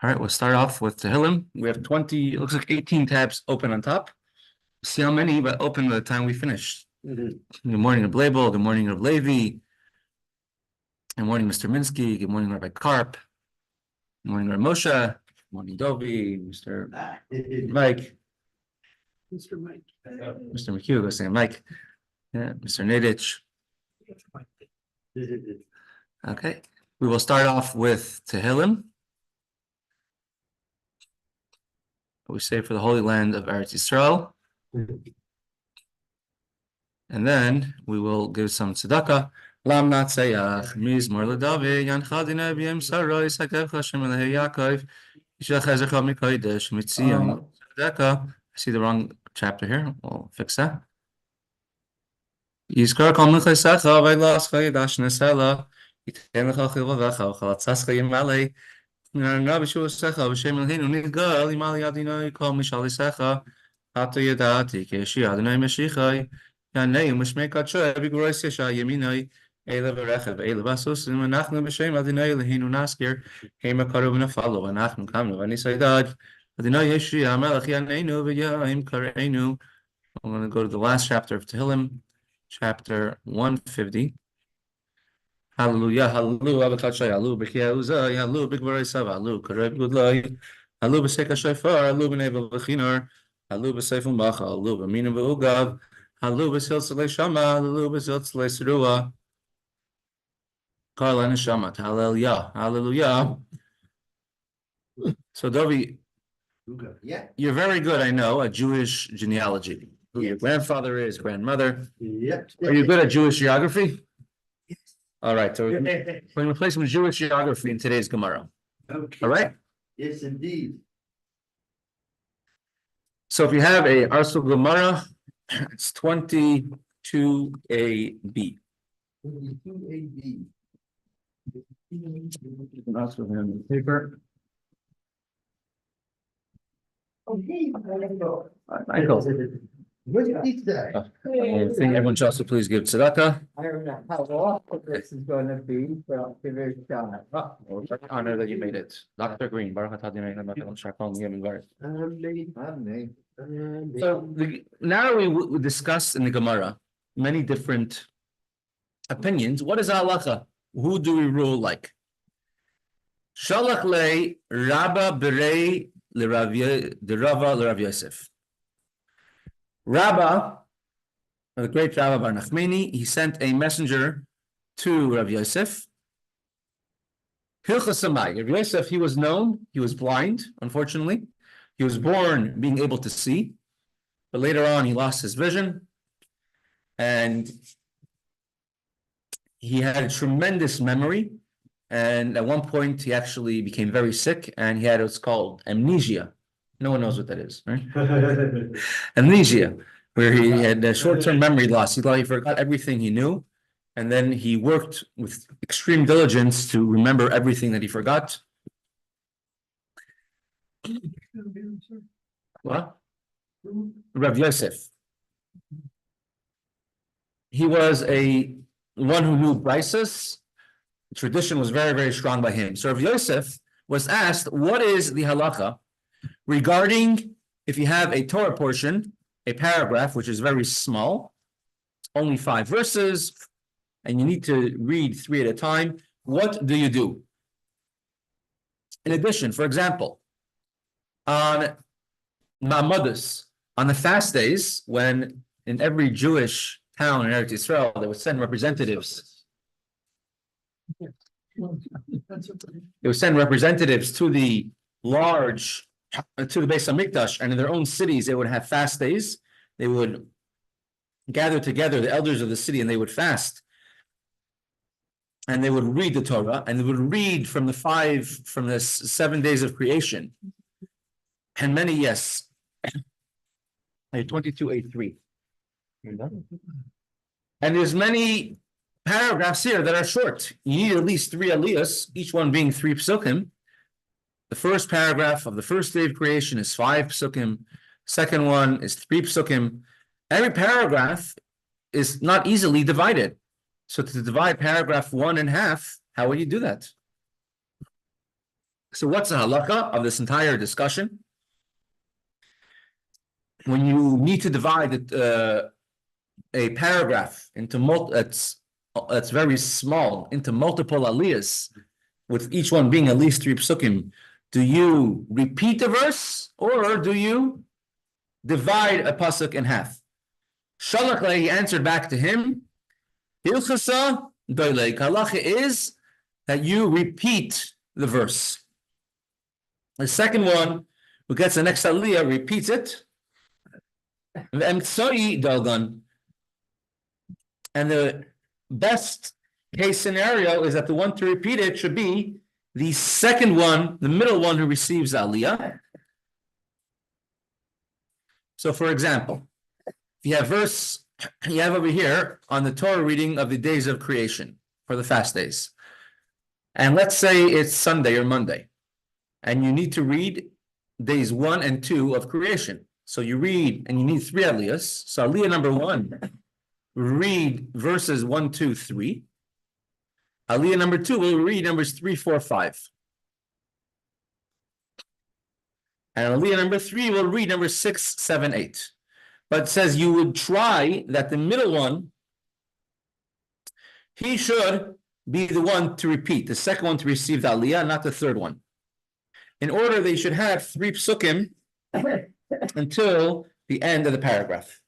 All right, we'll start off with Tehillim. We have 20, it looks like 18 tabs open on top. See how many, but open by the time we finish. Good morning, Reb Label. Good morning, Reb Levi. Good morning, Mr. Minsky. Good morning, Rabbi Karp. Good morning, Reb Moshe. Good morning, Dovi, Mr. Mike. Mr. Mike. Mr. McHugh, go say Mike. Yeah, Mr. Nadich. Okay, we will start off with Tehillim. We say for the Holy Land of Eretz Yisrael. And then we will give some tzedakah. Lam natzayach mizmor l'David yanchadina b'yem saroi sakev Hashem elahei Yaakov yishach ezecha mikodesh mitzion tzedakah. I see the wrong chapter here. We'll fix that. Yizkar kol mechasecha v'ylascha yidash nesela yiten lecha chilvavecha v'chalatzascha yimalei Rabbi Shuasecha v'shem elheinu nidgal yimali adinoi kol mishalisecha hato yadati keshi adonai meshichai Yanei Mishmei Katsha Bigurois Yesha Yeminai Ela Berechev Ela Basus and Menachnu B'Shem Adinai Lehinu Naskir Hema Karu V'Nafalo Menachnu Kamnu V'Nisaydad Adinai Yeshi Amelach Yaneinu V'Yaim Kareinu. I'm going to go to the last chapter of Tehillim, chapter 150. Hallelujah, Hallelujah, Abakatshai, Hallelujah, B'Kia Uzai, Hallelujah, B'Gvorai Sava, Hallelujah, Karev Gudlai, Hallelujah, B'Seka Shofar, Hallelujah, B'Nevel V'Chinar, Hallelujah, B'Seifun Bacha, Hallelujah, B'Minu V'Ugav, Hallelujah, B'Silzalei Shama, Hallelujah, B'Silzalei Serua, Kollel Neshama, Hallelujah, Hallelujah. So, Dovi, Yeah. you're very good, I know, at Jewish genealogy. Who your grandfather is, grandmother. Yep. Are you good at Jewish geography? Yes. All right, so we're going to play some Jewish geography in today's Gemara. Okay. All right? Yes, indeed. So if you have a Arsul Gemara, it's 22AB. 22 Paper. Okay. Michael. What did he say? I think everyone should also please give tzedakah. I don't know how awful this is gonna be, but I'll give it a shot. Well, it's an honor that you made it. Dr. Green, Baruch atah Adonai Eloheinu melech haolam v'yom v'aretz. So now we discuss in the Gemara many different opinions. What is halacha? Who do we rule like? Shalach le Rabba berei Rav Yosef. Rabba, the great Rabba Bar Nachmani, he sent a messenger to Rav Yosef. Hilchas Samai. Rav Yosef, he was known, he was blind, unfortunately. He was born being able to see, but later on he lost his vision. And he had a tremendous memory. And at one point he actually became very sick and he had what's called amnesia. No one knows what that is, right? Amnesia, where he had a short-term memory loss. He thought he forgot everything he knew. And then he worked with extreme diligence to remember everything that he forgot. What? Rav Yosef. He was one who knew Brisus. The tradition was very, very strong by him. So Rav Yosef was asked, what is the halacha regarding if you have a Torah portion, a paragraph, which is very small, only 5 verses, and you need to read 3 at a time, what do you do? In addition, for example, on Ma'amadus, on the fast days, when in every Jewish town in Eretz Yisrael, they would send representatives. They would send representatives to the Beis Hamikdash, and in their own cities, they would have fast days. They would gather together the elders of the city, and they would fast. And they would read the Torah, and they would read from the 7 days of creation. And many, yes. 22:8:3. And there's many paragraphs here that are short. You need at least 3 aliyahs, each one being 3 psukim. The first paragraph of the first day of creation is 5 psukim. Second one is 3 psukim. Every paragraph is not easily divided. So to divide paragraph 1 in half, how would you do that? So what's the halakha of this entire discussion? When you need to divide a paragraph into that's very small into multiple aliyahs, with each one being at least 3 psukim, do you repeat the verse or do you divide a pasuk in half? Shalach, he answered back to him, Hilchasa doilek. Halacha is that you repeat the verse. The second one, who gets the next aliyah, repeats it. And the best case scenario is that the one to repeat it should be the second one, the middle one who receives aliyah. So, for example, you have over here on the Torah reading of the days of creation for the fast days. And let's say it's Sunday or Monday, and you need to read days 1 and 2 of creation. So you read, and you need 3 aliyahs. So aliyah number 1, read verses 1, 2, 3. Aliyah number 2 will read numbers 3, 4, 5. And aliyah number 3 will read numbers 6, 7, 8. But it says you would try that the middle one, he should be the one to repeat, the second one to receive the aliyah, not the third one. In order, they should have 3 psukim until the end of the paragraph.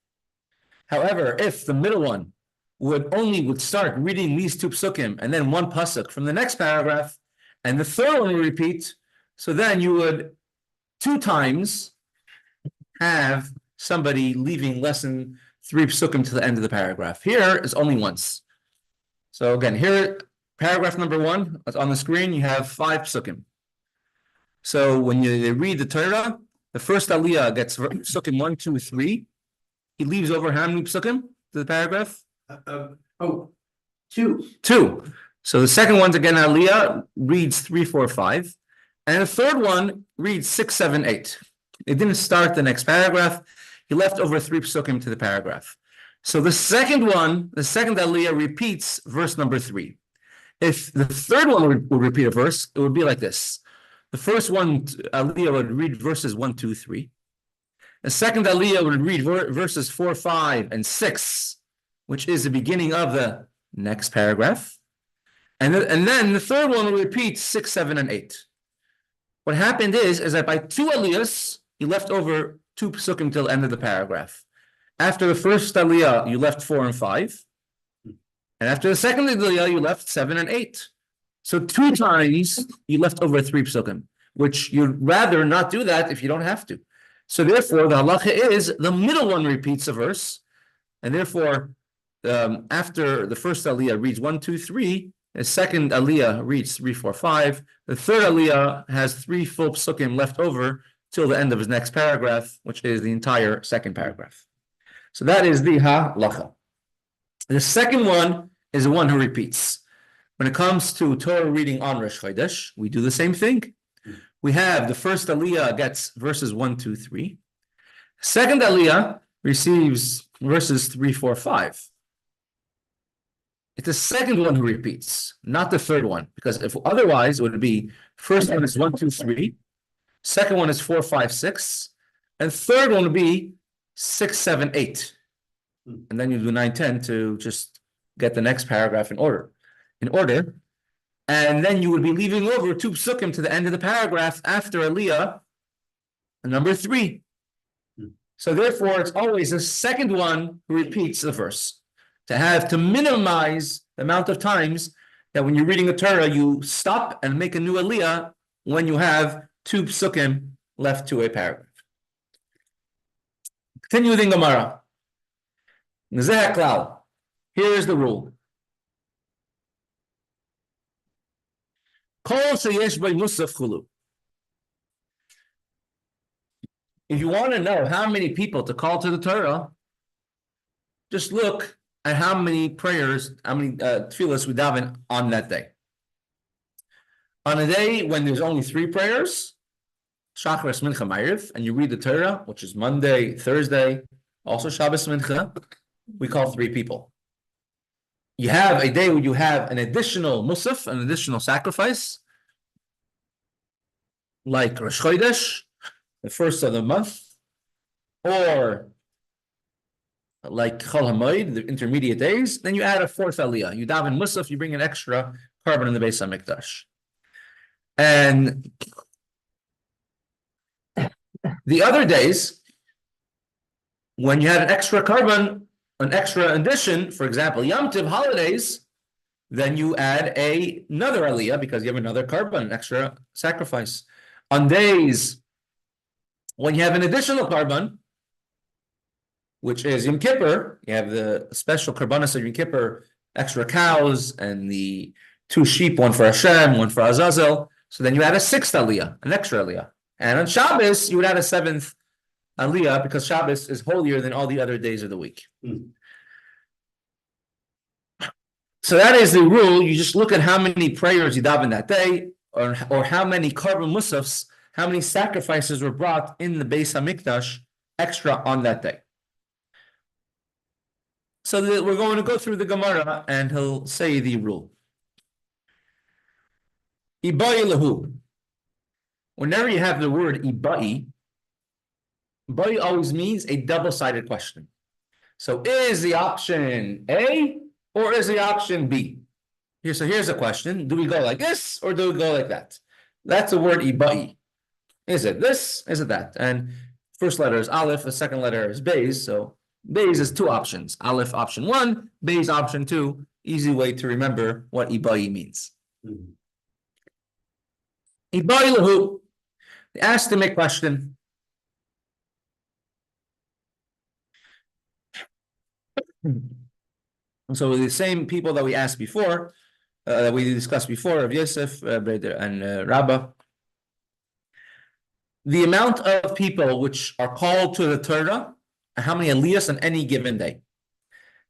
However, if the middle one would start reading these 2 psukim and then 1 pasuk from the next paragraph, and the third one would repeat, so then you would 2 times have somebody leaving less than 3 psukim to the end of the paragraph. Here is only once. So again, here, paragraph number 1, on the screen, you have 5 psukim. So when you read the Torah, the first aliyah gets psukim 1, 2, 3. He leaves over how many psukim to the paragraph? 2. 2. So the second one's again aliyah, reads 3, 4, 5. And the third one reads 6, 7, 8. It didn't start the next paragraph. He left over 3 psukim to the paragraph. So the second aliyah repeats verse number 3. If the third one would repeat a verse, it would be like this. The first one, aliyah, would read verses 1, 2, 3. The second aliyah would read verses 4, 5, and 6, which is the beginning of the next paragraph. And then the third one will repeat 6, 7, and 8. What happened is that by 2 aliyahs, you left over 2 psukim till the end of the paragraph. After the first aliyah, you left 4 and 5. And after the second aliyah, you left 7 and 8. So 2 times, you left over 3 psukim, which you'd rather not do that if you don't have to. So therefore, the halacha is the middle one repeats a verse, and therefore, after the first aliyah reads 1, 2, 3, the second aliyah reads 3, 4, 5. The third aliyah has 3 full psukim left over till the end of his next paragraph, which is the entire second paragraph. So that is the halacha. The second one is the one who repeats. When it comes to Torah reading on Rosh Chodesh, we do the same thing. We have the first aliyah gets verses 1, 2, 3. Second aliyah receives verses 3, 4, 5. It's the second one who repeats, not the third one, because if otherwise it would be first one is 1, 2, 3, second one is 4, 5, 6, and third one would be 6, 7, 8. And then you do 9, 10 to just get the next paragraph in order. And then you would be leaving over 2 psukim to the end of the paragraph after aliyah number 3. So therefore, it's always the second one who repeats the verse. To minimize the amount of times that when you're reading the Torah, you stop and make a new aliyah when you have 2 psukim left to a paragraph. Continue with the Gemara. Here is the rule. If you want to know how many people to call to the Torah, just look at how many prayers, how many tefillas we daven on that day. On a day when there's only 3 prayers, Shacharis, Mincha, Ma'ariv, and you read the Torah, which is Monday, Thursday, also Shabbos, Mincha, we call 3 people. You have a day where you have an additional musaf, an additional sacrifice. like Rosh Chodesh, the first of the month, or like Chol HaMoed, the intermediate days, then you add a fourth aliyah. You daven Musaf, you bring an extra carbon in the Beis HaMikdash. And the other days, when you had an extra carbon, an extra addition, for example, Yom Tov holidays, then you add another aliyah because you have another carbon, an extra sacrifice. On days when you have an additional carbon, which is Yom Kippur, you have the special karbanos of Yom Kippur, extra cows and the 2 sheep, one for Hashem, one for Azazel. So then you add a 6th aliyah, an extra aliyah. And on Shabbos, you would add a 7th aliyah because Shabbos is holier than all the other days of the week. So that is the rule. You just look at how many prayers you daven that day, or how many carbon musafs, how many sacrifices were brought in the Beis HaMikdash extra on that day. So we're going to go through the Gemara and he'll say the rule. Ibai lahu. Whenever you have the word ibai, ibai always means a double-sided question. So is the option A or is the option B? So here's a question. Do we go like this or do we go like that? That's the word ibai. Is it this? Is it that? And first letter is Aleph, the second letter is Beis. So Beis is 2 options. Aleph option 1, Beis option 2. Easy way to remember what ibai means. Ibai lahu. They asked him a question. So the same people that we asked before, that we discussed before, of Yosef, Breder, and Rabbah. The amount of people which are called to the Torah, and how many aliyahs on any given day.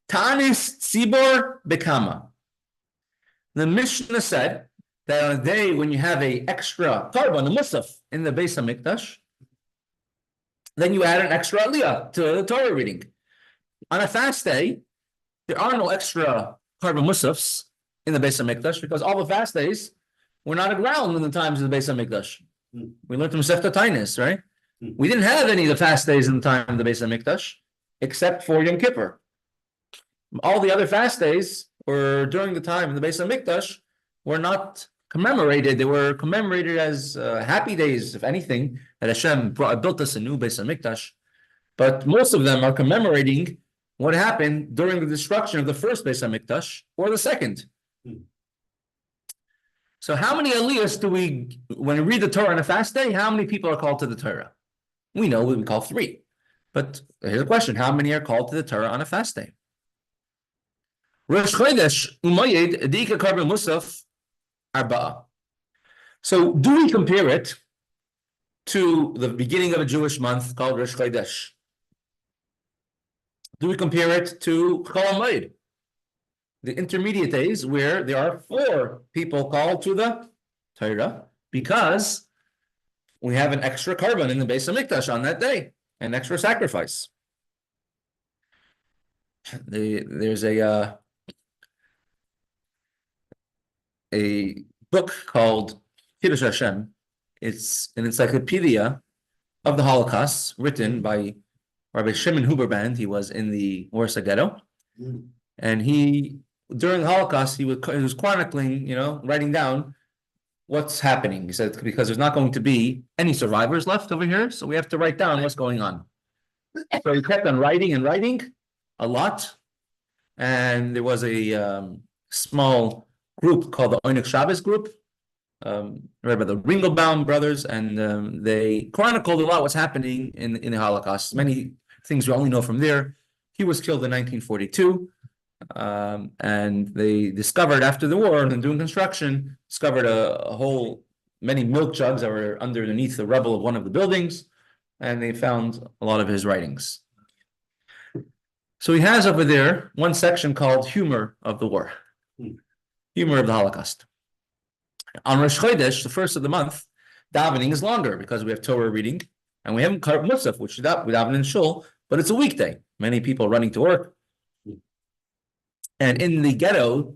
Tanis Tzibor Bekama. The Mishnah said that on a day when you have an extra carbon, a musaf, in the Beis HaMikdash, then you add an extra aliyah to the Torah reading. On a fast day, there are no extra carbon musafs in the Beis HaMikdash because all the fast days were not around in the times of the Beis HaMikdash. We learned from Mesechta Tainis, right? We didn't have any of the fast days in the time of the Beis HaMikdash except for Yom Kippur. All the other fast days were during the time of the Beis HaMikdash were not commemorated. They were commemorated as happy days, if anything, that Hashem built us a new Beis HaMikdash. But most of them are commemorating what happened during the destruction of the first Beis HaMikdash or the second. So how many aliyahs do we, when we read the Torah on a fast day, how many people are called to the Torah? We know we call 3. But here's a question, how many are called to the Torah on a fast day? Rosh Chodesh umayed dika carbon musaf arba'a. So do we compare it to the beginning of a Jewish month called Rosh Chodesh? Do we compare it to Chol HaMoed, the intermediate days where there are 4 people called to the Torah because we have an extra carbon in the Beis HaMikdash on that day, an extra sacrifice. There's a book called Kiddush Hashem. It's an encyclopedia of the Holocaust written by Rabbi Shimon Huberband. He was in the Warsaw Ghetto. And he, during the Holocaust, he was chronicling, writing down what's happening. He said, because there's not going to be any survivors left over here, so we have to write down what's going on. So he kept on writing and writing a lot. And there was a small group called the Oinik Shabbos group, read by the Ringelbaum brothers, and they chronicled a lot what's happening in the Holocaust. Many things we only know from there. He was killed in 1942, and they discovered after the war and doing construction, discovered many milk jugs that were underneath the rubble of one of the buildings, and they found a lot of his writings. So he has over there one section called Humor of the War, Humor of the Holocaust. On Rosh Chodesh, the first of the month, davening is longer because we have Torah reading, and we haven't carved Musaf, which we daven in Shul, but it's a weekday. Many people running to work. And in the ghetto,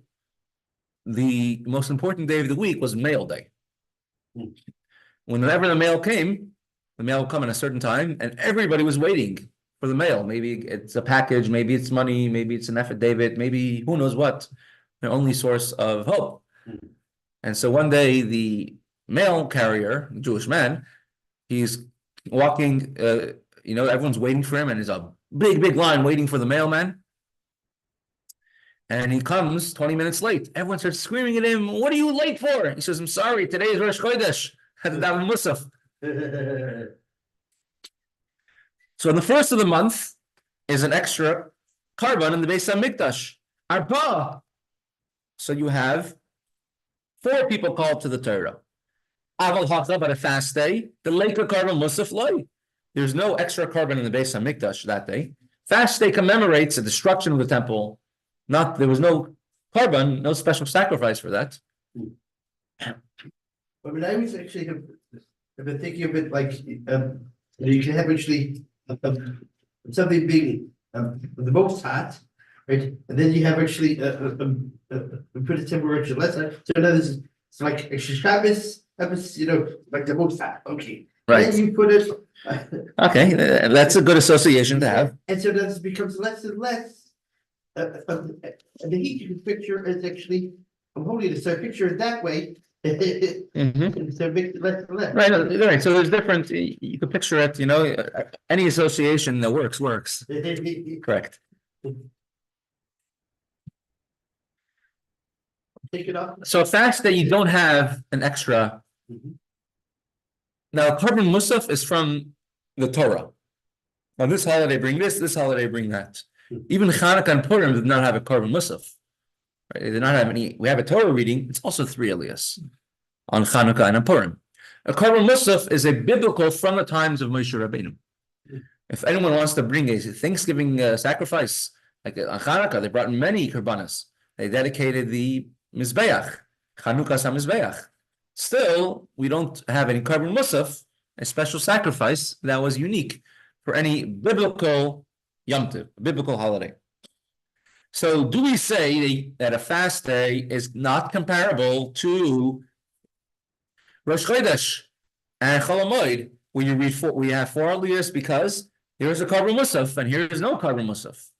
the most important day of the week was Mail Day. whenever the mail came, the mail would come at a certain time, and everybody was waiting for the mail. Maybe it's a package, maybe it's money, maybe it's an affidavit, maybe who knows what, their only source of hope. And so one day the mail carrier, Jewish man, he's walking, everyone's waiting for him, and there's a big line waiting for the mailman. And he comes 20 minutes late. Everyone starts screaming at him, "What are you late for?" He says, "I'm sorry, today is Rosh Chodesh. I had to daven Musaf." So the first of the month is an extra carbon in the Beis HaMikdash. Arba. So you have 4 people called to the Torah. Aval Hachla, but a fast day. The Leiker carbon Musaf Loi. There's no extra carbon in the Beis HaMikdash that day. Fast day commemorates the destruction of the temple. There was no carbon, no special sacrifice for that. But when I was actually I've been thinking of it like you can have actually something being the most hot, right? And then you have actually put a temperature less hot. So now this is it's like actually Shabbos, like the most hot. Okay. Right. Then you put it. Okay, that's a good association to have. And so this becomes less and less. And the heat you can picture is actually, I'm holding it, so I picture it that way. So it makes it less and less. Right. So there's different. You can picture it. Any association that works. Correct. Take it off. So a fast that you don't have an extra. Now, carbon musaf is from the Torah. Now, this holiday bring this holiday bring that. Even Chanukah and Purim did not have a carbon musaf. Right? They did not have any. We have a Torah reading. It's also 3 aliyahs on Chanukah and on Purim. A carbon musaf is a biblical from the times of Moshe Rabbeinu. If anyone wants to bring a Thanksgiving sacrifice, like on Chanukah, they brought many karbanas. They dedicated the Mizbeach, Chanukah's HaMizbeach. Still, we don't have any carbon musaf, a special sacrifice that was unique for any biblical Yom Tov, biblical holiday. So do we say that a fast day is not comparable to Rosh Chodesh and Chol Hamoed, where you read we have 4 aliyahs because there is a carbon musaf and here is no carbon musaf?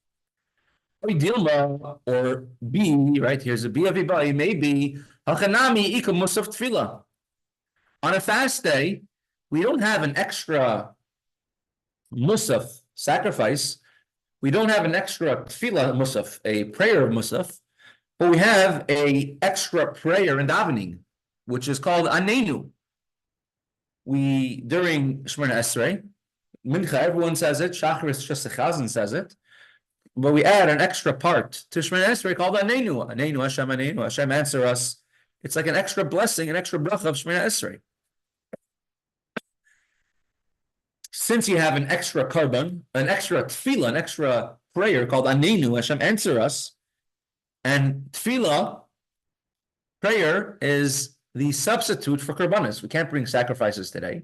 Or B, right? Here's a B of Ibai, maybe Hachanami Ika Musaf Tefillah. On a fast day, we don't have an extra musaf sacrifice. We don't have an extra tefillah musaf, a prayer of musaf, but we have a extra prayer in davening, which is called anenu. During Shemona Esrei, Mincha, everyone says it, Shacharis just a chazan says it, but we add an extra part to Shemona Esrei called anenu. Anenu, Hashem answer us. It's like an extra blessing, an extra bracha of Shemona Esrei. Since you have an extra carbon, an extra tefillah, an extra prayer called Anenu, Hashem answer us, and tefillah, prayer, is the substitute for karbanis. We can't bring sacrifices today.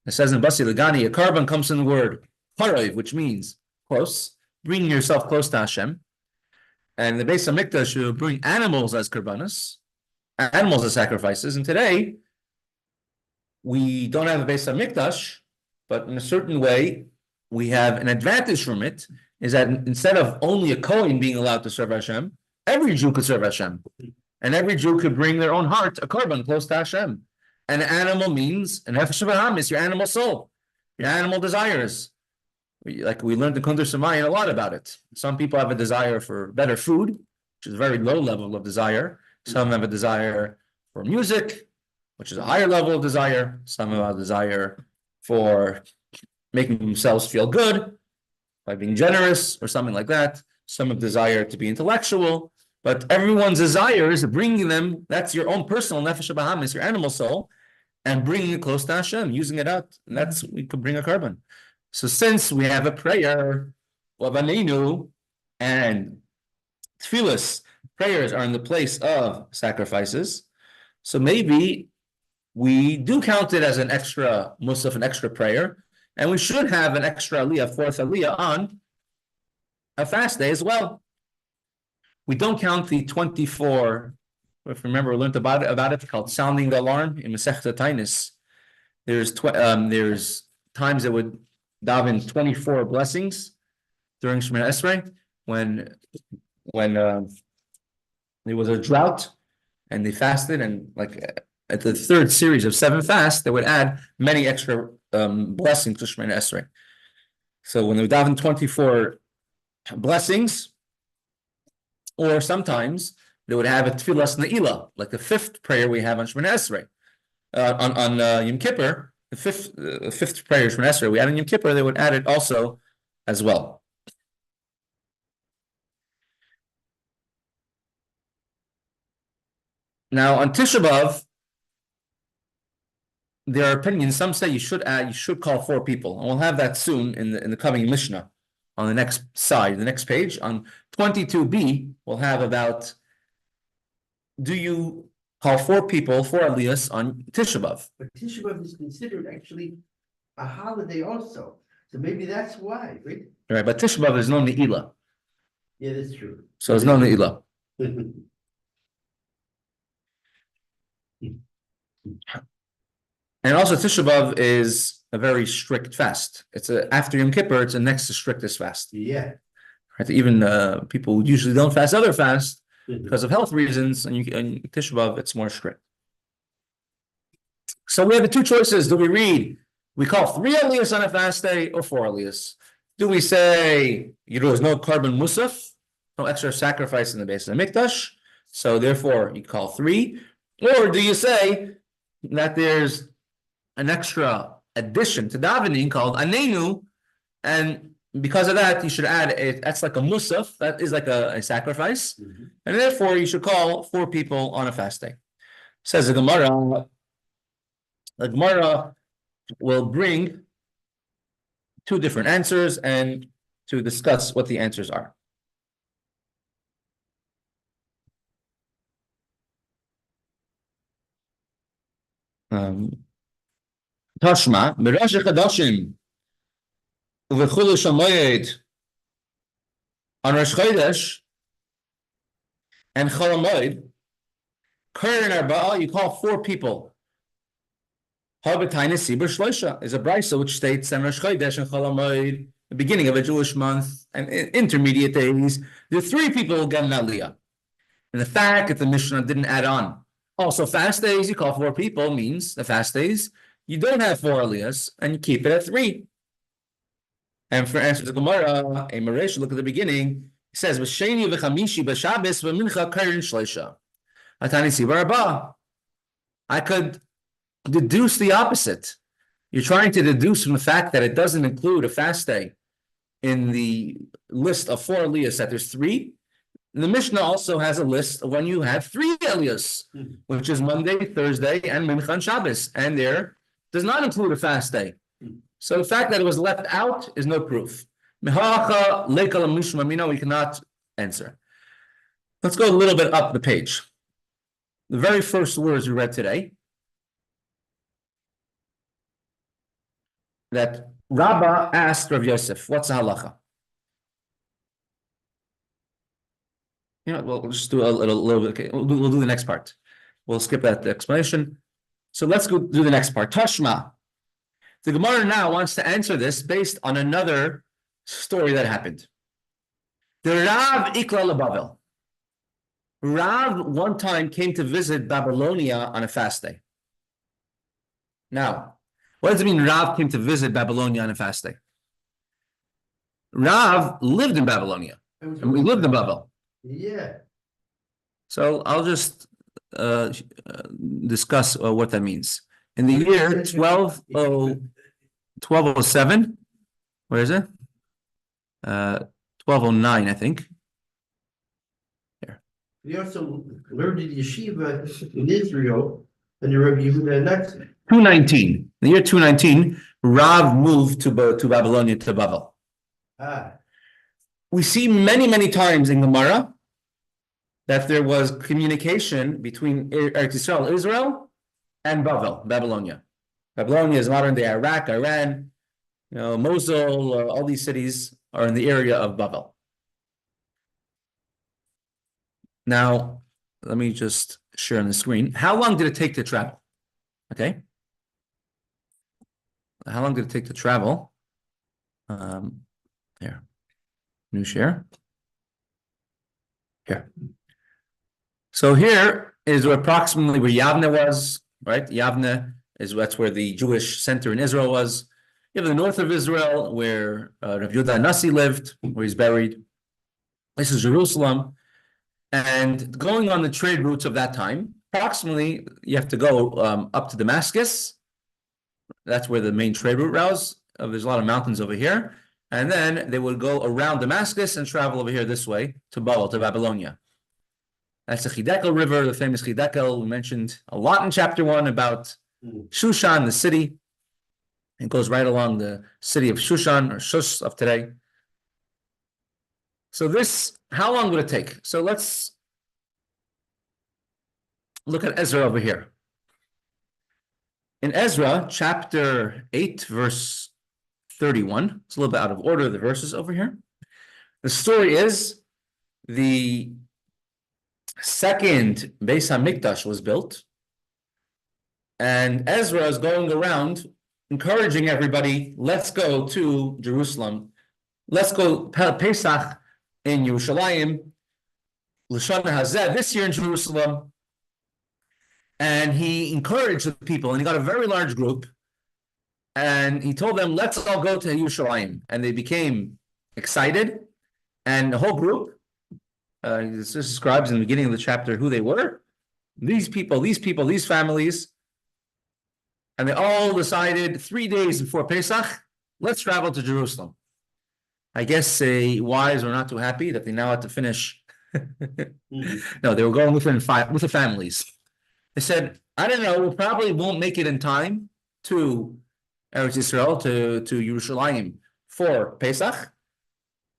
It says in Basi Lagani, a carbon comes from the word parov, which means close, bringing yourself close to Hashem. And the Beis HaMikdash will bring animals as karbanis, animals as sacrifices. And today, we don't have a Beis HaMikdash, but in a certain way, we have an advantage from it, is that instead of only a Kohen being allowed to serve Hashem, every Jew could serve Hashem. And every Jew could bring their own heart, a carbon, close to Hashem. An animal means, an nefesh b'ham is your animal soul, your animal desires. Like we learned in Kundur Samayin a lot about it. Some people have a desire for better food, which is a very low level of desire. Some have a desire for music, which is a higher level of desire. Some have a desire for making themselves feel good by being generous or something like that. Some have desire to be intellectual, but everyone's desire is bringing them, that's your own personal nefesh b'ham, is your animal soul, and bringing it close to Hashem, using it out, and that's, we could bring a carbon. So since we have a prayer, Lavanenu, and tefillas, prayers are in the place of sacrifices, so maybe we do count it as an extra musaf, an extra prayer, and we should have an extra aliyah, 4th aliyah, on a fast day as well. We don't count the 24, if you remember, we learned about it called sounding the alarm in Mesechta Tainis. there's times that would daven 24 blessings during Shemoneh Esrei when there was a drought and they fasted, and like at the third series of 7 fasts, they would add many extra blessings to Shemoneh Esrei. So when they would daven 24 blessings, or sometimes they would have a tefillas ne'ilah, like the 5th prayer we have on Shemoneh Esrei. On Yom Kippur, the fifth prayer Shemoneh Esrei we add on Yom Kippur, they would add it also as well. Now on Tisha B'Av, there are opinions. Some say you should call 4 people, and we'll have that soon in the coming Mishnah on the next side, the next page. On 22b, we'll have about, do you call 4 people, 4 aliyahs on Tisha B'Av? But Tisha B'Av is considered actually a holiday also, so maybe that's why, right? Right, but Tisha B'Av is no ne'ilah. Yeah, that's true. So there's no ne'ilah. And also Tisha B'Av is a very strict fast. After Yom Kippur, it's the next to strictest fast. Yeah. Right? Even people usually don't fast other fasts because of health reasons, and Tisha B'Av, it's more strict. So we have the 2 choices. Do we call 3 aliyahs on a fast day or 4 aliyahs? Do we say there's no carbon musaf, no extra sacrifice in the base of the mikdash, so therefore you call 3? Or do you say that there's an extra addition to davening called anenu, and because of that you should add that's like a musaf, that is like a sacrifice, and therefore you should call 4 people on a fast day. Says the Gemara will bring 2 different answers and to discuss what the answers are. Tashma, Rosh Chodeshim, Uvechulu Shamoyed, on Rosh Chodesh and Chol Hamoed, Karen Arba'a, you call 4 people. Habataina Sibur Shloisha is a brisa which states that Rosh Chodesh and Chol Hamoed, the beginning of a Jewish month and intermediate days, the 3 people will get an aliyah. And the fact that the Mishnah didn't add on also fast days, you call 4 people, means the fast days you don't have 4 aliyahs and you keep it at 3. And for answer to Gemara, a Maresh, look at the beginning. It says, "V'sheni v'chamishi b'Shabbos v'mincha karen shleisha." Atani sivar haba. I could deduce the opposite. You're trying to deduce from the fact that it doesn't include a fast day in the list of 4 aliyahs that there's 3. The Mishnah also has a list of when you have 3 aliyahs, which is Monday, Thursday, and Mincha and Shabbos, and there does not include a fast day. So the fact that it was left out is no proof. We cannot answer. Let's go a little bit up the page. The very first words we read today, that Rabbah asked Rav Yosef, what's the halacha? We'll just do a little bit. Okay, we'll do the next part. We'll skip that explanation. So let's go do the next part. Tashma. The Gemara now wants to answer this based on another story that happened. The Rav Ikla LeBavel. Rav one time came to visit Babylonia on a fast day. Now, what does it mean Rav came to visit Babylonia on a fast day? Rav lived in Babylonia, and we lived in Babel. Yeah. So I'll just discuss what that means. In the year 1207, where is it? 1209, I think. Here. We also learned in yeshiva in Israel, and you Rabbi Yehuda next. 219. In the year 219, Rav moved to Babylonia, to Babel. We see many times in Gemara that there was communication between Eretz Israel, and Babylonia. Babylonia is modern day Iraq, Iran, Mosul, all these cities are in the area of Babel. Now, let me just share on the screen. How long did it take to travel? Okay. How long did it take to travel? Here, new share. Here. So here is approximately where Yavne was, right? Yavne that's where the Jewish center in Israel was. You have the north of Israel where Rav Yehuda Nasi lived, where he's buried. This is Jerusalem. And going on the trade routes of that time, approximately you have to go up to Damascus. That's where the main trade route was. There's a lot of mountains over here. And then they would go around Damascus and travel over here this way to Babel, to Babylonia. That's the Chidekel River, the famous Chidekel. We mentioned a lot in chapter 1 about Shushan, the city. It goes right along the city of Shushan, or Shush of today. So this, how long would it take? So let's look at Ezra over here. In Ezra, chapter 8, verse 31, it's a little bit out of order, the verses over here. The story is the second Beis HaMikdash was built, and Ezra is going around encouraging everybody, let's go to Jerusalem. Let's go Pesach in Yerushalayim, L'Shana Hazeh, this year in Jerusalem. And he encouraged the people, and he got a very large group, and he told them, let's all go to Yerushalayim. And they became excited, and the whole group, this describes in the beginning of the chapter who they were. These people, these families, and they all decided 3 days before Pesach, let's travel to Jerusalem. I guess wives were not too happy that they now had to finish. No, they were going with the families. They said, I don't know, we probably won't make it in time to Eretz Israel, to Yerushalayim for Pesach.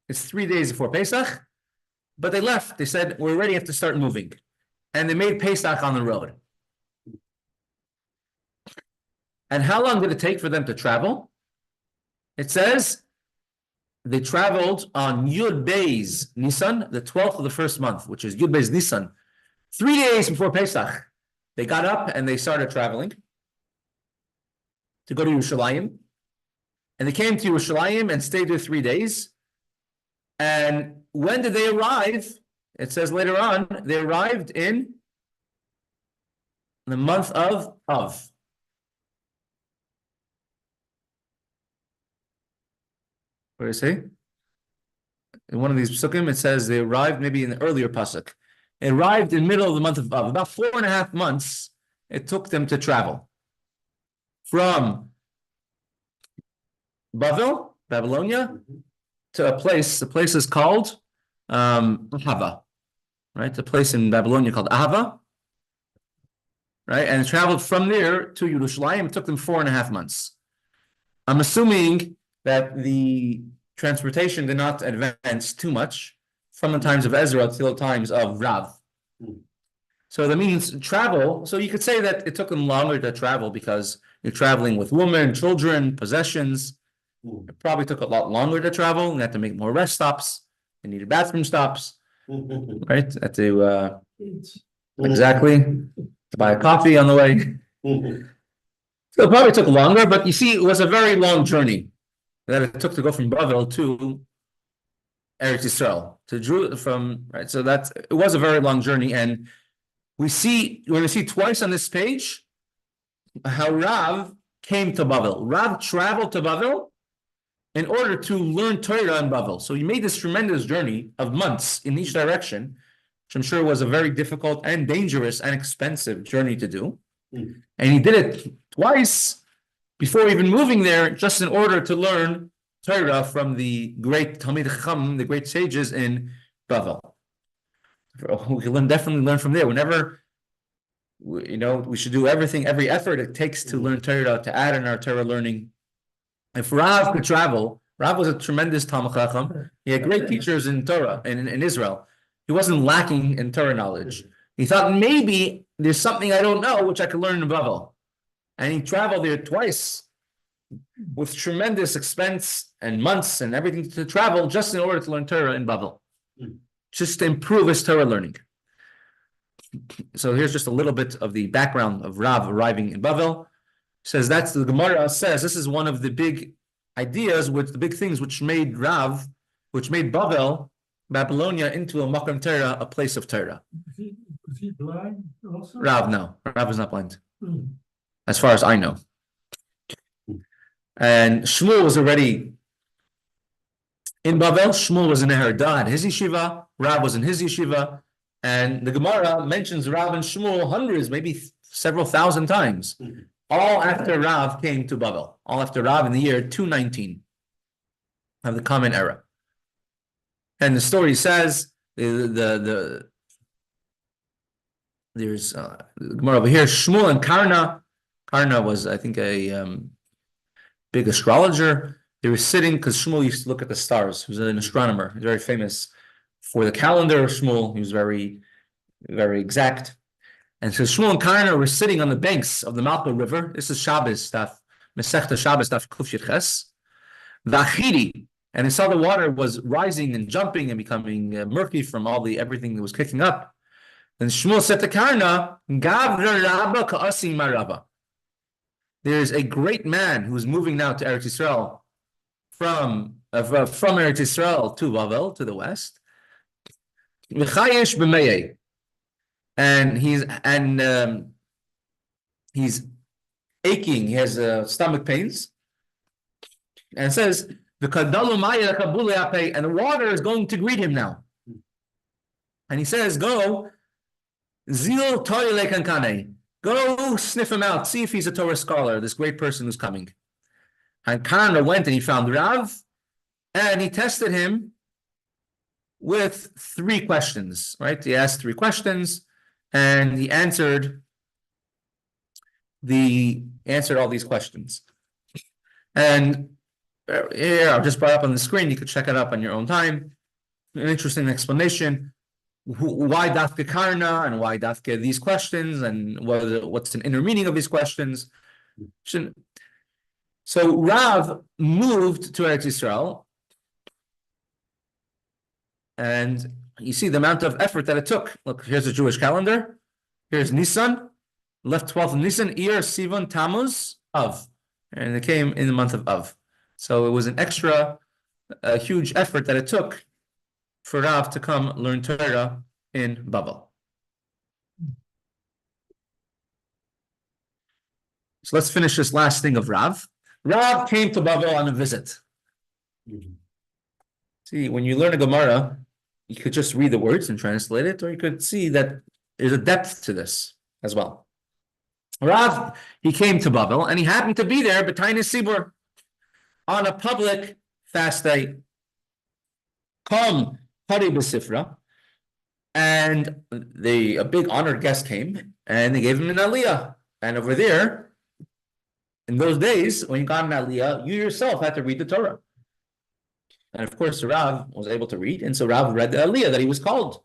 It's 3 days before Pesach. But they left. They said, we already have to start moving. And they made Pesach on the road. And how long did it take for them to travel? It says they traveled on Yud Beis Nisan, the 12th of the first month, which is Yud Beis Nisan, 3 days before Pesach. They got up and they started traveling to go to Yerushalayim. And they came to Yerushalayim and stayed there 3 days. And when did they arrive? It says later on, they arrived in the month of Av. Where is he? In one of these psukim, it says they arrived maybe in the earlier pasuk. It arrived in the middle of the month of Av. About 4.5 months it took them to travel from Babylonia, to a place. The place is called Ahava, right? The place in Babylonia called Ahava, right? And traveled from there to Yerushalayim. It took them 4.5 months. I'm assuming that the transportation did not advance too much from the times of Ezra till the times of Rav. So that means travel. So you could say that it took them longer to travel because you're traveling with women, children, possessions. It probably took a lot longer to travel. They had to make more rest stops. They needed bathroom stops, right? Had to exactly to buy a coffee on the way. So it probably took longer, but you see, it was a very long journey that it took to go from Babel to Eretz Yisrael to Jerusalem, right? So it was a very long journey, and we're going to see twice on this page how Rav came to Babel. Rav traveled to Babel in order to learn Torah in Babel. So he made this tremendous journey of months in each direction, which I'm sure was a very difficult and dangerous and expensive journey to do. And he did it twice before even moving there, just in order to learn Torah from the great Talmid Chacham, the great sages in Babel. We can definitely learn from there. Whenever, we should do every effort it takes to learn Torah, to add in our Torah learning. If Rav could travel, Rav was a tremendous Talmid Chacham. He had great teachers in Torah, in Israel. He wasn't lacking in Torah knowledge. He thought maybe there's something I don't know which I could learn in Babel. And he traveled there twice with tremendous expense and months and everything to travel just in order to learn Torah in Babel, just to improve his Torah learning. So here's just a little bit of the background of Rav arriving in Babel. Says that's the Gemara says this is one of the big ideas, with the big things which made Bavel, Babylonia, into a Makam Torah, a place of Torah. Was he blind also? Rav, no, Rav is not blind, Hmm. as far as I know. And Shmuel was already in Bavel. Shmuel was in Eretz, had his yeshiva. Rav was in his yeshiva, and the Gemara mentions Rav and Shmuel hundreds, maybe several thousand times. All after Rav came to Bavel. All after Rav in the year 219 of the Common Era. And the story says there's Gemara over here. Shmuel and Karna. Karna was, I think, a big astrologer. They were sitting because Shmuel used to look at the stars. He was an astronomer. He's very famous for the calendar. Shmuel, he was very, very exact. And so Shmuel and Karna were sitting on the banks of the Malka River. This is Shabbos stuff, Mesechta Shabbos stuff, Kuf Yud Ches. V'achidi, and he saw the water was rising and jumping and becoming murky from everything that was kicking up. And Shmuel said to Karna, Gavra Rabba Ka'asi Marava. There's a great man who's moving now to Eretz Yisrael from Eretz Yisrael to Bavel, to the west. V'chayesh b'meyeh. And he's aching. He has stomach pains, and it says the and the water is going to greet him now. And he says, "Go, zil toile kankane. Go sniff him out. See if he's a Torah scholar. This great person who's coming." And Karna went and he found Rav, and he tested him with 3 questions. Right? He asked 3 questions. And he answered all these questions. And here, I'll just brought up on the screen. You could check it up on your own time. An interesting explanation. Why Dafke Karna and why Dafke these questions, and what's an inner meaning of these questions. So Rav moved to Eretz Yisrael, and you see the amount of effort that it took. Look, here's the Jewish calendar. Here's Nisan, left 12th of Nisan, Iyar, Sivan, Tammuz, Av. And it came in the month of Av. So it was an extra, huge effort that it took for Rav to come learn Torah in Bavel. So let's finish this last thing of Rav. Rav came to Bavel on a visit. See, when you learn a Gemara, you could just read the words and translate it, or you could see that there's a depth to this as well. Rav, he came to Bavel, and he happened to be there, B'tainis Sibur, on a public fast day. Kom Hari B'Sifra, and a big honored guest came, and they gave him an aliyah. And over there, in those days, when you got an aliyah, you yourself had to read the Torah. And of course, Rav was able to read, and so Rav read the aliyah that he was called.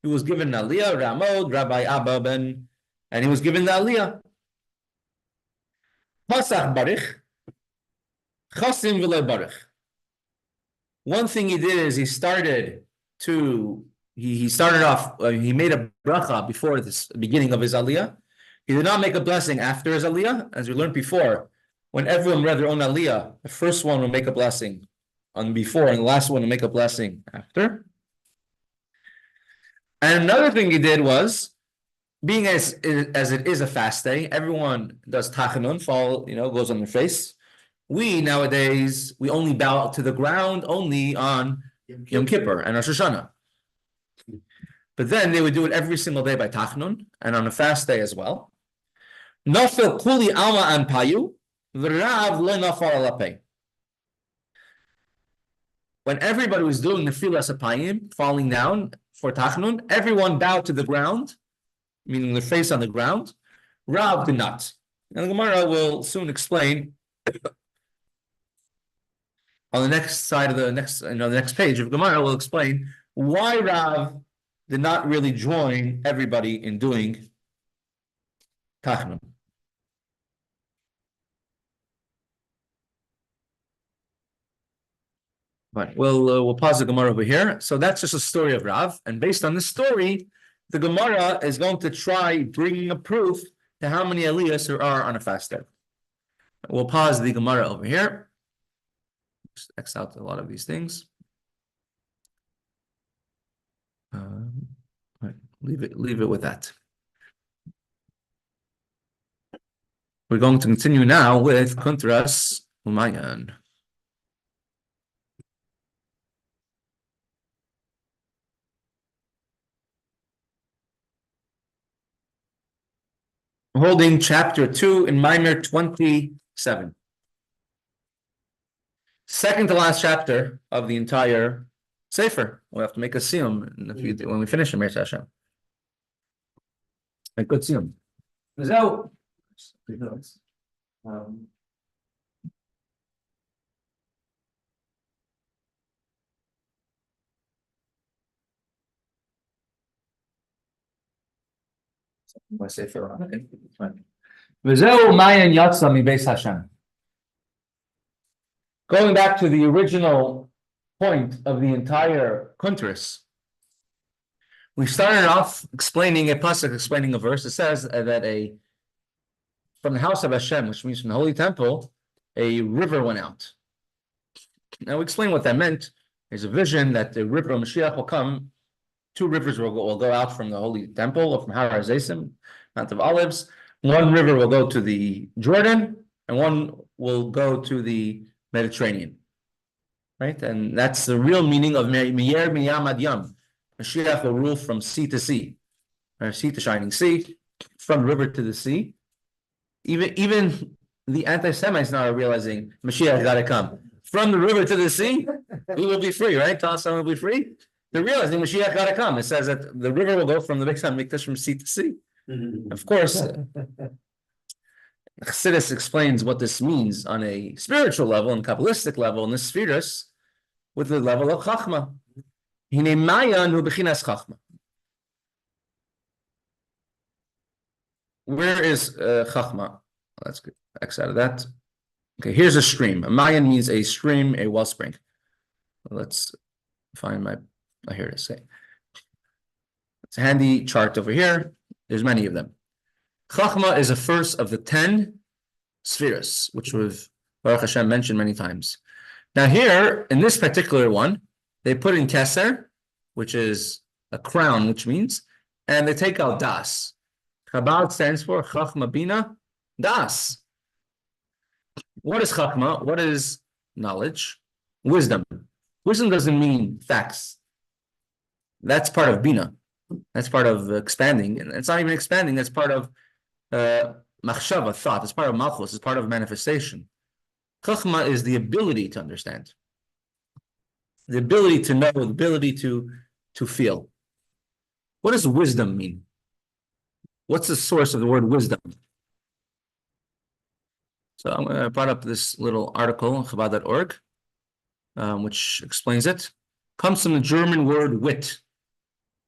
He was given an aliyah, Ramod, Rabbi Abba ben, and he was given the aliyah. Pasach Barich, Chasim v'le Barich. One thing he did is he made a bracha before this beginning of his aliyah. He did not make a blessing after his aliyah, as we learned before. When everyone read their own aliyah, the first one will make a blessing on before, and the last one to make a blessing after. And another thing he did was, being as it is a fast day, everyone does tachanun, goes on their face. We nowadays, we only bow to the ground only on Yom Kippur and Rosh Hashanah. But then they would do it every single day by tachanun, and on a fast day as well. Nafel kuli alma an payu, v'rav lo nafal alapei. When everybody was doing the Nefilas Apayim, falling down for Tachnun, everyone bowed to the ground, meaning their face on the ground. Rav did not. And the Gemara will soon explain on the next side of the next page of Gemara will explain why Rav did not really join everybody in doing Tachnun. But we'll pause the Gemara over here. So that's just a story of Rav, and based on this story, the Gemara is going to try bringing a proof to how many aliyahs there are on a fast day. We'll pause the Gemara over here. Just X out a lot of these things. Right, leave it with that. We're going to continue now with Kuntras Umayan. Holding chapter 2 in Maimer 27. Second to last chapter of the entire Sefer. We'll have to make a siyum when we finish Mir Hashem. A good siyum. So, my Sefer. V'zeu Mayan Yatsa mi Beis Hashem. Going back to the original point of the entire Kuntras, we started off explaining a pasuk, explaining a verse that says that from the house of Hashem, which means from the holy temple, a river went out. Now we explain what that meant. There's a vision that the river of Mashiach will come. Two rivers will go out from the holy temple, or from Har HaZeisim, Mount of Olives. One river will go to the Jordan, and one will go to the Mediterranean. Right? And that's the real meaning of Meyer Miyam Ad Yam. Mashiach will rule from sea to sea, or sea to shining sea, from river to the sea. Even the anti-Semites now are realizing Mashiach got to come. From the river to the sea, we will be free, right? Palestine will be free. They're realizing Mashiach got to come. It says that the river will go from the Beis HaMikdash from sea to sea. Of course, Chassidus explains what this means on a spiritual level and Kabbalistic level in the spheres with the level of Chachma. Hine Mayan hu bechinas Chachma. Where is Chachma? Let's get X out of that. Okay, here's a stream. A Mayan means a stream, a wellspring. Let's find here it is. It's a handy chart over here. There's many of them. Chachma is the first of the 10 spheres, which we've Baruch Hashem mentioned many times. Now here, in this particular one, they put in Keser, which is a crown, which means, and they take out Das. Chabad stands for Chachma Bina Das. What is Chachma? What is knowledge? Wisdom. Wisdom doesn't mean facts. That's part of Bina. That's part of expanding. And it's not even expanding, that's part of machshava, thought. It's part of malchus, it's part of manifestation. Chachma is the ability to understand. The ability to know, the ability to feel. What does wisdom mean? What's the source of the word wisdom? So I brought up this little article on Chabad.org, which explains it. Comes from the German word wit,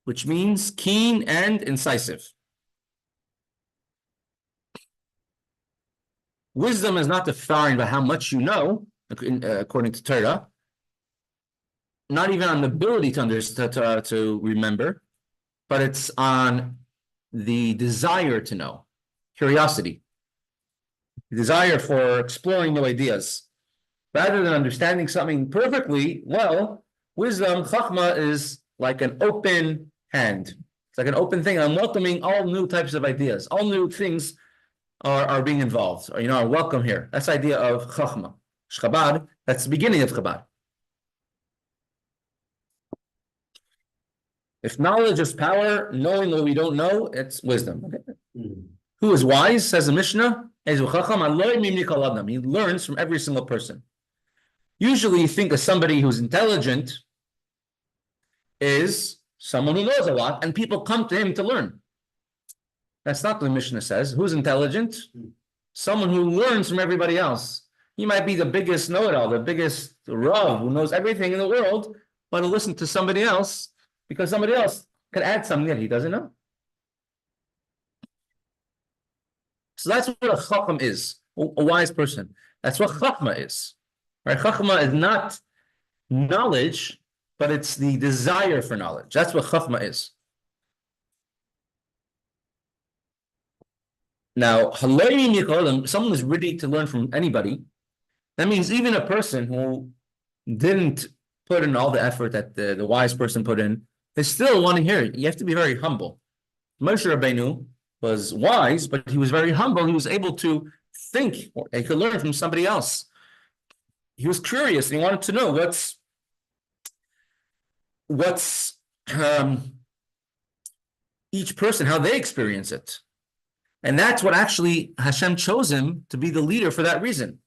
which means keen and incisive. Wisdom is not defined by how much you know, according to Torah, not even on the ability to understand, to remember, but it's on the desire to know, curiosity, the desire for exploring new ideas. Rather than understanding something perfectly well, wisdom, chachma, is like an open hand. It's like an open thing. I'm welcoming all new types of ideas. All new things are being involved, or are welcome here. That's the idea of chachma. Chabad, that's the beginning of Chabad. If knowledge is power, knowing what we don't know, it's wisdom. Okay? Who is wise, says the Mishnah, he learns from every single person. Usually you think of somebody who's intelligent is someone who knows a lot, and people come to him to learn. That's not what the Mishnah says. Who's intelligent? Someone who learns from everybody else. He might be the biggest know-it-all, the biggest Rav who knows everything in the world, but he'll listen to somebody else because somebody else could add something that he doesn't know. So that's what a chacham is, a wise person. That's what chachma is. Right? Chachma is not knowledge, but it's the desire for knowledge. That's what chachma is. Now, someone who's ready to learn from anybody, that means even a person who didn't put in all the effort that the wise person put in, they still want to hear it. You have to be very humble. Moshe Rabbeinu was wise, but he was very humble. He was able to think, or he could learn from somebody else. He was curious and he wanted to know what's each person, how they experience it. And that's what actually Hashem chose him to be the leader for that reason.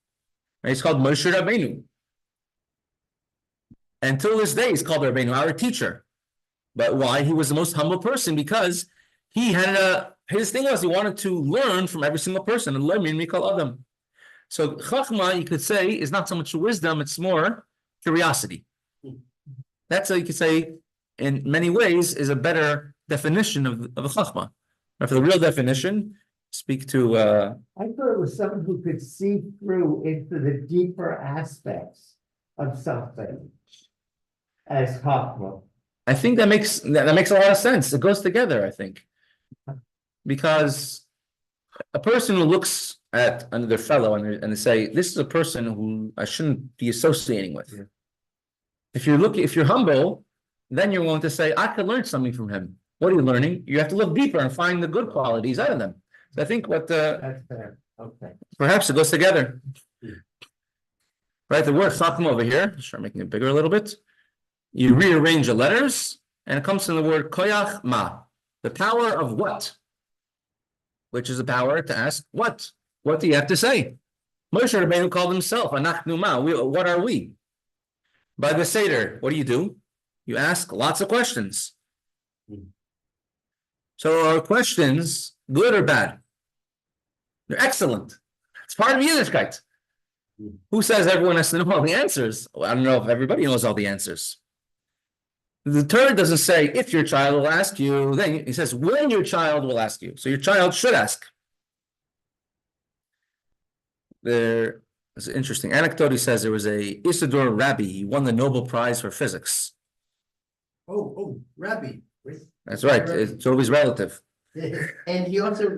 Right? He's called Moshe Rabbeinu. Until this day, he's called Rabbeinu, our teacher. But why? He was the most humble person because he had his thing was he wanted to learn from every single person and learn mikol adam. So chachma, you could say, is not so much wisdom; it's more curiosity. That's how you could say, in many ways, is a better definition of a chachma. Or for the real definition, speak to. I thought it was someone who could see through into the deeper aspects of something as chachma. I think that makes a lot of sense. It goes together, I think, because a person who looks at another fellow and they say, "This is a person who I shouldn't be associating with." Yeah. If you're humble, then you're going to say, "I could learn something from him." What are you learning? You have to look deeper and find the good qualities out of them. So I think That's fair. Okay. Perhaps it goes together, right? The word chachma over here. Let's try making it bigger a little bit. You rearrange the letters, and it comes from the word koyach ma, the power of what, which is the power to ask what. What do you have to say? Moshe Rabbeinu called himself anachnu ma. What are we? By the Seder, what do? You ask lots of questions. So are questions good or bad? They're excellent. It's part of Yiddishkeit. Who says everyone has to know all the answers? Well, I don't know if everybody knows all the answers. The Torah doesn't say if your child will ask you, then it says when your child will ask you. So your child should ask. There's an interesting anecdote. He says there was a Isidore Rabbi. He won the Nobel Prize for physics. Oh, Rabbi. That's right. It's always relative. And he also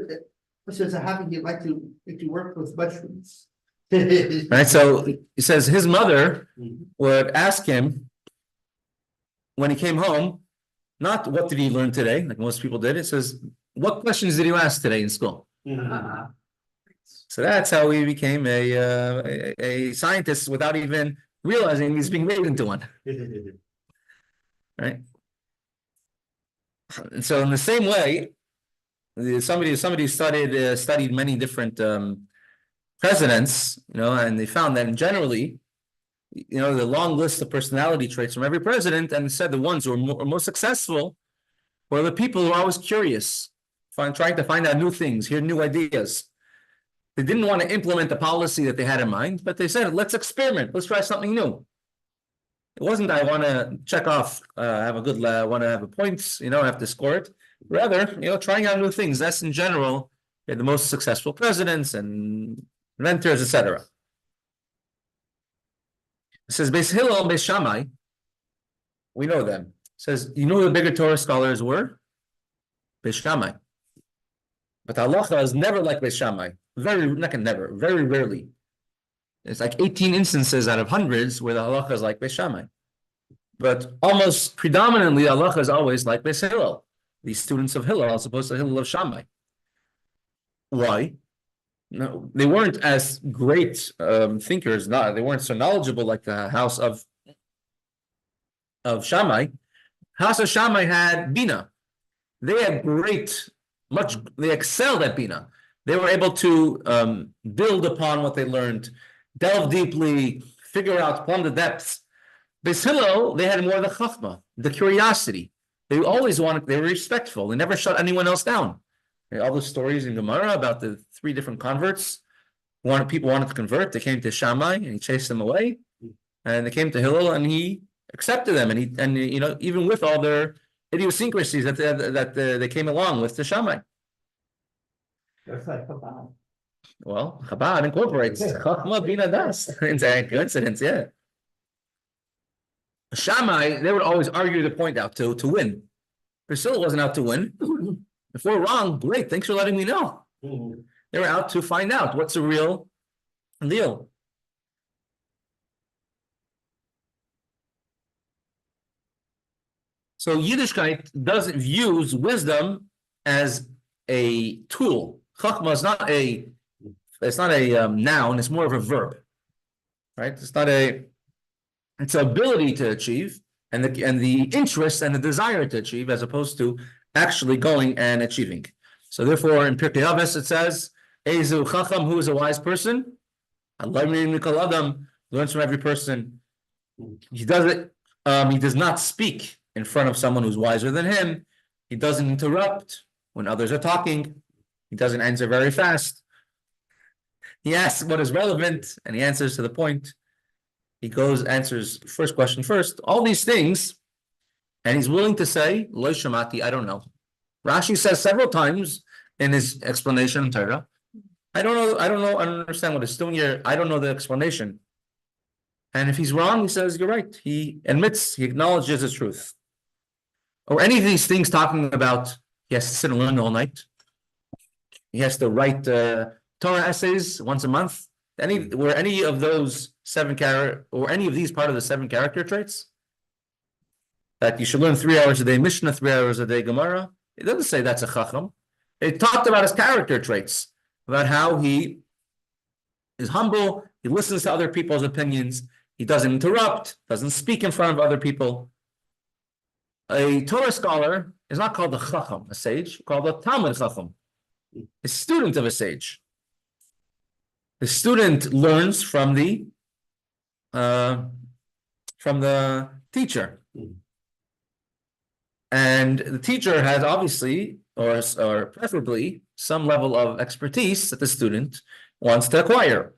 says he'd like to work with mushrooms. Right. So he says his mother would ask him when he came home, not what did he learn today, like most people did. It says, what questions did you ask today in school? So that's how he became a scientist without even realizing he's being made into one. Right. And so in the same way, somebody studied many different presidents, and they found that generally, the long list of personality traits from every president, and said the ones who are most successful were the people who are always curious, trying to find out new things, hear new ideas. They didn't want to implement the policy that they had in mind, but they said, let's experiment, let's try something new. It wasn't, I want to check off, want to have a points, I have to score it. Rather, trying out new things. That's in general the most successful presidents and inventors, etc. It says, Beis Hillel and Beis Shammai, we know them. It says, you know who the bigger Torah scholars were? Beis Shammai. But halacha is never like Beis Shammai. Very rarely. It's like 18 instances out of hundreds where the halacha is like Beis Shammai. But almost predominantly, halacha is always like Beis Hillel. These students of Hillel as opposed to Hillel of Shammai. Why? No, they weren't as great thinkers. They weren't so knowledgeable like the house of Shammai. House of Shammai had bina. They had they excelled at bina. They were able to build upon what they learned, delve deeply, plumb the depths. Beis Hillel, they had more the chachma, the curiosity. They were respectful. They never shut anyone else down. All the stories in Gemara about the 3 different converts. People wanted to convert. They came to Shammai and he chased them away. And they came to Hillel and he accepted them. And even with all their idiosyncrasies that they came along with the Shammai. That's like Chabad. Well, Chabad incorporates Chachma Bina Das. It's a coincidence, yeah. Shammai, they would always argue the point out to win. Priscilla wasn't out to win. If we're wrong, great, thanks for letting me know. They were out to find out what's the real deal. So Yiddishkeit doesn't views wisdom as a tool. Chachma is not a noun, it's more of a verb. Right? It's an ability to achieve and the interest and the desire to achieve, as opposed to actually going and achieving. So therefore, in Pirkei Avos it says, Ezu Chacham, who is a wise person? Learns from every person. He does not speak in front of someone who's wiser than him. He doesn't interrupt when others are talking. He doesn't answer very fast. He asks what is relevant and he answers to the point. He answers the first question first. All these things, and he's willing to say, Lo shamati, I don't know. Rashi says several times in his explanation in Torah, I don't understand what it's doing here. I don't know the explanation. And if he's wrong, he says, you're right. He acknowledges the truth. Or any of these things talking about, he has to sit and learn all night. He has to write Torah essays once a month. Were any of those any of these part of the 7 character traits? That you should learn 3 hours a day Mishnah, 3 hours a day Gemara. It doesn't say that's a Chacham. It talked about his character traits, about how he is humble, he listens to other people's opinions, he doesn't interrupt, doesn't speak in front of other people. A Torah scholar is not called a Chacham, a sage, called a Talmid Chacham, a student of a sage. The student learns from the teacher. And the teacher has obviously, or preferably, some level of expertise that the student wants to acquire.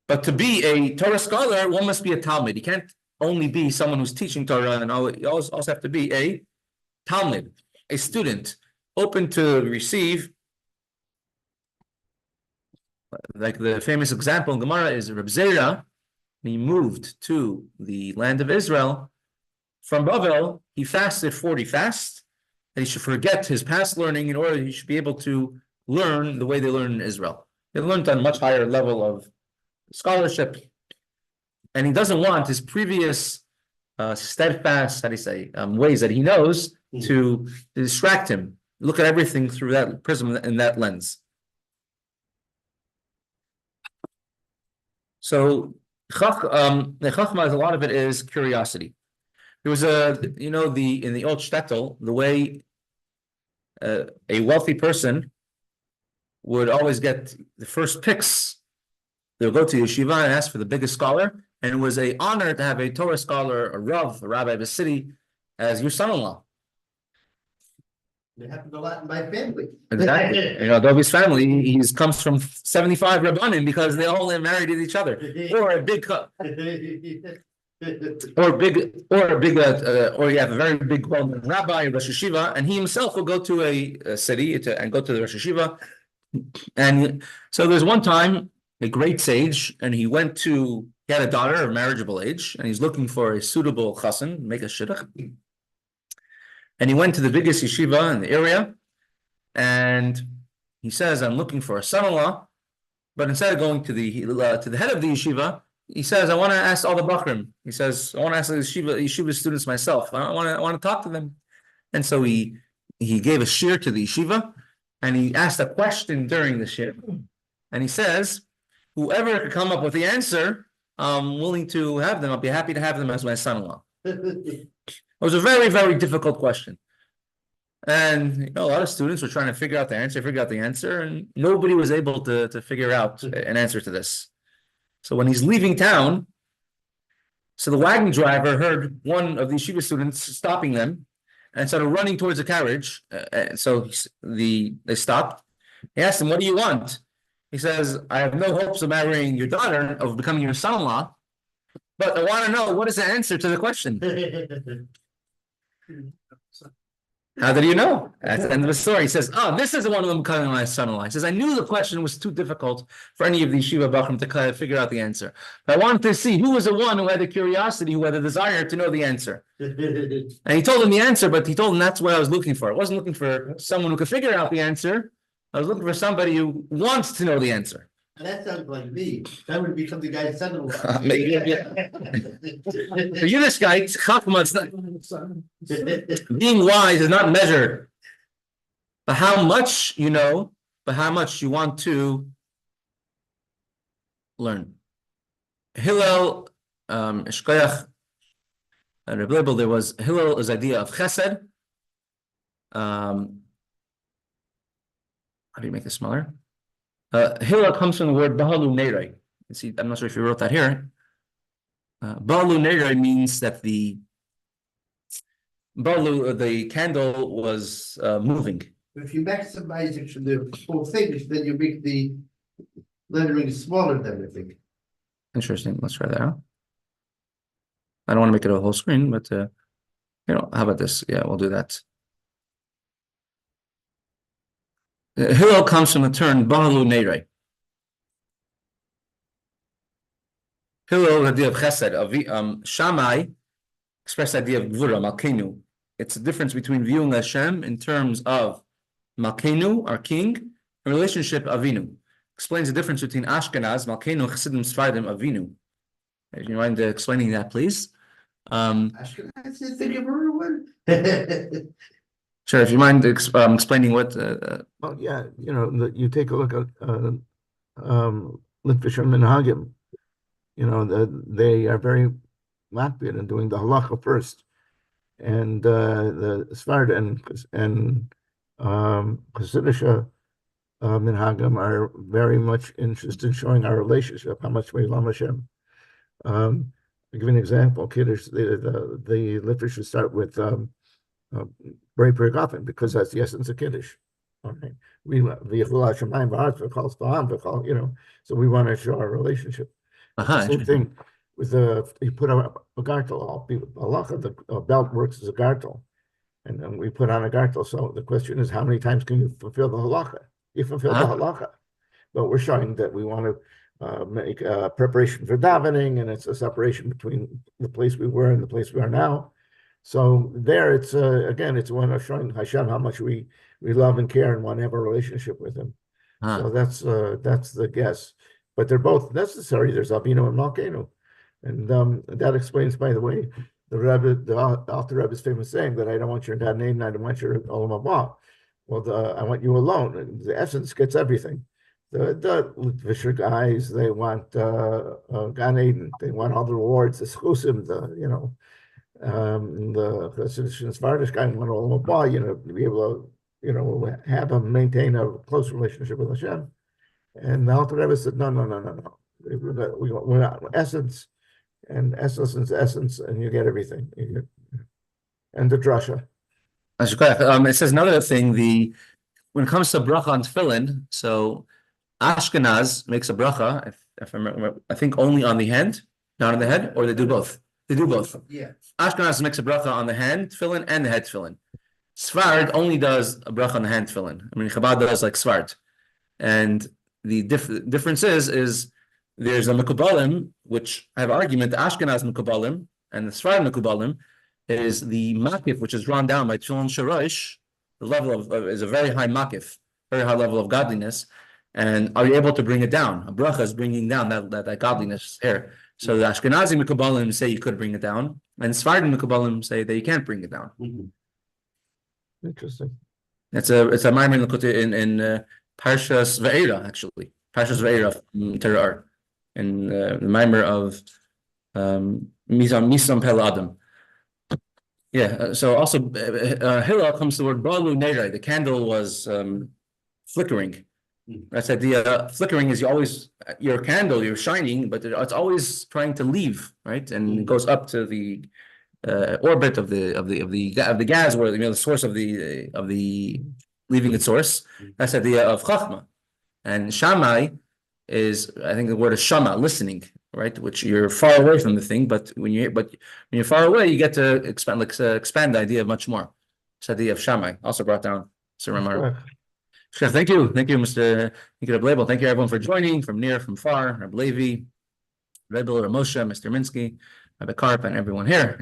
But to be a Torah scholar, one must be a Talmid. You can't only be someone who's teaching Torah, and you also have to be a Talmid, a student, open to receive. Like the famous example in Gemara is Reb Zera. He moved to the land of Israel from Bavel. He fasted 40 fasts, and he should forget his past learning in order he should be able to learn the way they learn in Israel. They learned on a much higher level of scholarship, and he doesn't want his previous steadfast, ways that he knows to distract him. Look at everything through that prism and that lens. So the Chachma, a lot of it is curiosity. There was in the old shtetl, the way a wealthy person would always get the first picks. They'll go to yeshiva and ask for the biggest scholar, and it was an honor to have a Torah scholar, a Rav, a rabbi of a city, as your son-in-law. It happens a lot in my family. Exactly. Dovi's family, he comes from 75 Rabbanim because they all married each other. Or you have a very big well-known rabbi, Rosh Yeshiva, and he himself will go to a city and go to the Rosh Yeshiva. And so there's one time, a great sage, and he had a daughter of marriageable age, and he's looking for a suitable chassan, make a shidduch. And he went to the biggest yeshiva in the area, and he says, I'm looking for a son-in-law, but instead of going to the head of the yeshiva, he says, I want to ask all the bachrim. He says, I want to ask the yeshiva students myself. I want to talk to them. And so he gave a shir to the yeshiva, and he asked a question during the shir. And he says, whoever could come up with the answer, I'm willing to have them. I'll be happy to have them as my son-in-law. It was a very, very difficult question. And a lot of students were trying to figure out the answer, and nobody was able to figure out an answer to this. So when he's leaving town, so the wagon driver heard one of the yeshiva students stopping them and started running towards the carriage. So they stopped. He asked him, what do you want? He says, I have no hopes of marrying your daughter, of becoming your son-in-law, but I want to know, what is the answer to the question? How did you know? At the end of the story, he says, this is the one of them becoming my son-in-law. He says, I knew the question was too difficult for any of these Shiva Bachram to figure out the answer. But I wanted to see who was the one who had the curiosity, who had the desire to know the answer. And he told him the answer, but he told him that's what I was looking for. I wasn't looking for someone who could figure out the answer. I was looking for somebody who wants to know the answer. And that sounds like me. That would become the guy's son-in-law. The Yiddishkeit, Chachma, it's not, being wise is not measured by how much you know, but how much you want to learn. Hillel, Shkoyach, and Reb Leibel, there was Hillel's idea of chesed. How do you make this smaller? Hillel comes from the word Bahalu Nerei. See, I'm not sure if you wrote that here. Bahalu Nerei means that the candle was moving. If you maximize it to the whole thing, then you make the lettering smaller than I think. Interesting. Let's try that out. I don't want to make it a whole screen, but how about this? Yeah, we'll do that. Hillel comes from the term Bahalu Nerei. Hillel, the idea of chesed, Shammai expressed the idea of gvura, malkeinu. It's the difference between viewing Hashem in terms of malkeinu, our king, and relationship avinu. Explains the difference between Ashkenaz, malkeinu, Chassidim, Sfardim, avinu. Do you mind explaining that, please? Ashkenaz is the Gemara one. Sure, if you mind explaining what. Well, yeah, you take a look at Litvisher Minhagim. They are very Latvian in doing the halacha first, and the Sfard and Chassidish Minhagim are very much interested in showing our relationship, how much we love Hashem. I'll give you an example. Kiddush, the literature start with Bray Perigafin, because that's the essence of Kiddush. Okay. So we want to show our relationship. Same thing with you put a gartel. The belt works as a gartel, and then we put on a gartel. So the question is, how many times can you fulfill the halacha? You fulfill the halacha, but we're showing that we want to make a preparation for davening, and it's a separation between the place we were and the place we are now. So there, it's again, it's one of showing Hashem how much we love and care and want to have a relationship with Him. So that's the guess. But they're both necessary. There's Avinu and Malkeinu, and that explains, by the way, the Alter Rebbe's famous saying that I don't want your dad name, and I don't want your olam haba. Well, I want you alone. The essence gets everything. The Litvisher guys, they want Gan Eden. They want all the rewards, the schusim, the Chassidish and Svardish guy want olam haba. To be able to have them maintain a close relationship with Hashem. And the Alter Rebbe said, no. We want essence, and essence is essence, and you get everything. And the drasha. It says another thing, when it comes to bracha on tefillin, so Ashkenaz makes a bracha, if I remember, I think only on the hand, not on the head, or they do both. They do both. Yeah. Ashkenaz makes a bracha on the hand tefillin and the head tefillin. Sfard only does a bracha on the hand tefillin. I mean, Chabad does like Sfard. And the difference is there's a Mekubalim, which I have argument, the Ashkenaz Mekubalim and the Sfard Mekubalim is the makif, which is drawn down by Tefillin Shorosh. The level is a very high makif, very high level of godliness. And are you able to bring it down? A bracha is bringing down that godliness here. So the Ashkenazi Mekubalim say you could bring it down, and Sfardim Mekubalim say that you can't bring it down. Interesting. It's a maimer in Parshas Ve'era, actually. Parshas Ve'era from Torah, in the maimer of Misam Pel Adam. Yeah, so also Hillel comes to the word Balu Nerei. The candle was flickering. That's the idea. Flickering is you're a candle, you're shining, but it's always trying to leave, right? And it goes up to the orbit of the gas, where the source of the leaving its source. That's the idea of Chachma. And Shammai is, I think the word is Shama, listening, right? Which you're far away from the thing, but when you're far away, you get to expand the idea much more. It's the idea of Shammai, also brought down Sir Ramar. Sure, thank you, Mr. Reb Leibel. Thank you, everyone, for joining from near, from far. Reb Levi, Rebel, Moshe, Mr. Minsky, Rabbi Karp, and everyone here.